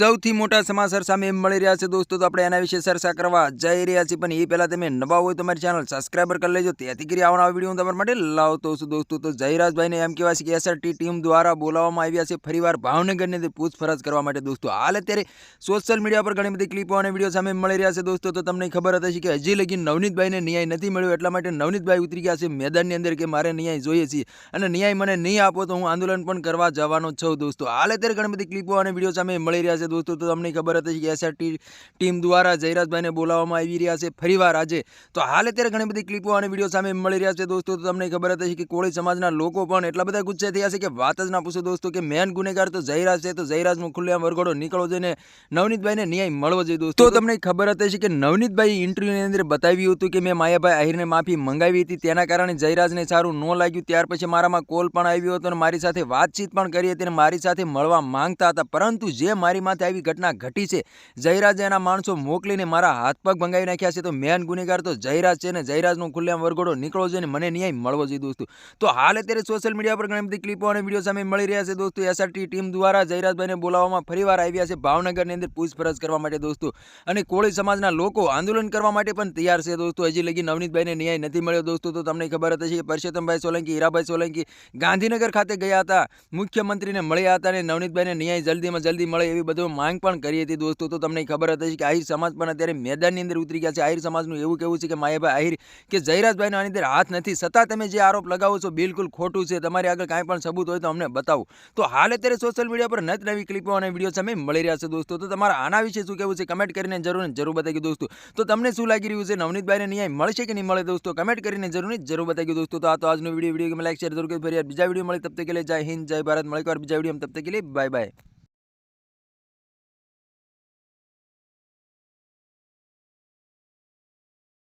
સૌથી મોટા સમાચાર સામે મળી રહ્યા છે દોસ્તો, તો આપણે એના વિશે ચર્ચા કરવા જઈ રહ્યા છીએ. પણ એ પહેલાં તમે નવા હોય તો મારી ચેનલ સબસ્ક્રાઈબર કરી લેજો, તેથી કરી આવનારા વિડીયો હું તમારા માટે લાવતો છું દોસ્તો. તો જયરાજભાઈને એમ કહેવાય છે કે એસઆરટી ટીમ દ્વારા બોલાવવામાં આવ્યા છે ફરીવાર ભાવનગરની પૂછપરછ કરવા માટે દોસ્તો. હાલ અત્યારે સોશિયલ મીડિયા પર ઘણી બધી ક્લિપો અને વિડીયો સામે મળી રહ્યા છે દોસ્તો. તો તમને ખબર હતી કે હજી લગી નવનીતભાઈને ન્યાય નથી મળ્યો, એટલા માટે નવનીતભાઈ ઉતરી ગયા છે મેદાનની અંદર કે મારે ન્યાય જોઈએ છે અને ન્યાય મને નહીં આપો તો હું આંદોલન પણ કરવા જવાનો છું દોસ્તો. હાલ અત્યારે ઘણી બધી ક્લિપો અને વિડીયો સામે મળી રહ્યા છે દોસ્તો. તો તમને ખબર હતી કે એસઆરટી ટીમ દ્વારા જયરાજભાઈને બોલાવવામાં આવી રહ્યા છે ફરીવાર આજે. તો હાલ અત્યારે ઘણી બધી ક્લિપો અને વિડીયો સામે મળી રહ્યા છે દોસ્તો. તો તમને ખબર હતી કે કોળી સમાજના લોકો પણ એટલા બધા ગુસ્સે થયા છે કે વાત જ ના પૂછો દોસ્તો, કે મેન ગુનેગાર તો જયરાજ છે, તો જયરાજનો ખુલ્લેઆમ વરઘોડો નીકળવો જોઈએ, નવનીતભાઈને ન્યાય મળવો જોઈએ દોસ્તો. તો તમને ખબર હતી કે નવનીતભાઈ ઇન્ટરવ્યુની અંદર બતાવ્યું હતું કે મેં માયાભાઈ આહિરને માફી મંગાવી હતી, તેના કારણે જયરાજને સારું ન લાગ્યું. ત્યાર પછી મારામાં કોલ પણ આવ્યો હતો અને મારી સાથે વાતચીત પણ કરી હતી અને મારી સાથે મળવા માંગતા હતા, પરંતુ જે મારી માથે આવી ઘટના ઘટી છે, જયરાજે એના માણસો મોકલીને મારા હાથ પગ ભંગાવી નાખ્યા છે, તો મેન ગુનેગાર તો જયરાજ છે ને જયરાજનો ખુલ્લેઆમ વરઘોડો નીકળવો જોઈએ ને મને ન્યાય મળવો જોઈએ દોસ્તો. તો હાલ અત્યારે સોશિયલ મીડિયા પર ઘણી બધી ક્લિપો અને વિડીયો સામે મળી રહ્યા છે દોસ્તો. એસઆરટી ટીમ દ્વારા જયરાજભાઈને બોલાવવામાં ફરીવાર આવ્યા છે ભાવનગરની અંદર પૂછપરછ કરવા માટે દોસ્તો. અને કોળી સમાજના લોકો આંદોલન કરવા માટે પણ તૈયાર છે દોસ્તો. હજી લગી નવનીતભાઈને ન્યાય નથી મળ્યો દોસ્તો. તો તમને ખબર હતી કે પરસોત્તમભાઈ સોલંકી, હીરાભાઈ સોલંકી ગાંધીનગર ખાતે ગયા હતા, મુખ્યમંત્રીને મળ્યા હતા અને નવનીતભાઈને ન્યાય જલ્દીમાં જલ્દી મળે એવી બધું માંગ પણ કરી હતી દોસ્તો. તો તમને ખબર હતી કે આહિર સમાજ પણ અત્યારે મેદાનની અંદર ઉતરી ગયા છે. આહિર સમાજનું એવું કહેવું છે કે માયાભાઈ આહિર કે જયરાજભાઈનો આની અંદર હાથ નથી, છતાં તમે જે આરોપ લગાવો છો બિલકુલ ખોટું છે, તમારી આગળ કાંઈ પણ સબૂત હોય તો અમને બતાવો. તો હાલ અત્યારે સોશિયલ મીડિયા પર નવી ક્લિપો અને વિડીયો સામે મળી રહ્યા છે દોસ્તો. તો તમારા આના વિશે શું કહેવું છે કમેન્ટ કરીને જરૂર બતાવી દોસ્તો. તો તમને શું લાગી રહ્યું છે, નવનીતભાઈને ન્યાય મળશે કે નહીં મળે દોસ્તો? કમેન્ટ કરીને જરૂર બતાવી દોસ્તો. તો આ તો આજનો વિડીયો કે લાઈક શેર જરૂર કરી, ફરી બીજા વિડીયો મળે તબ તક કે लिए जय हिंद जय भारत. મળે બીજા વિડીયો તબ તક કે लिए બાય બાય.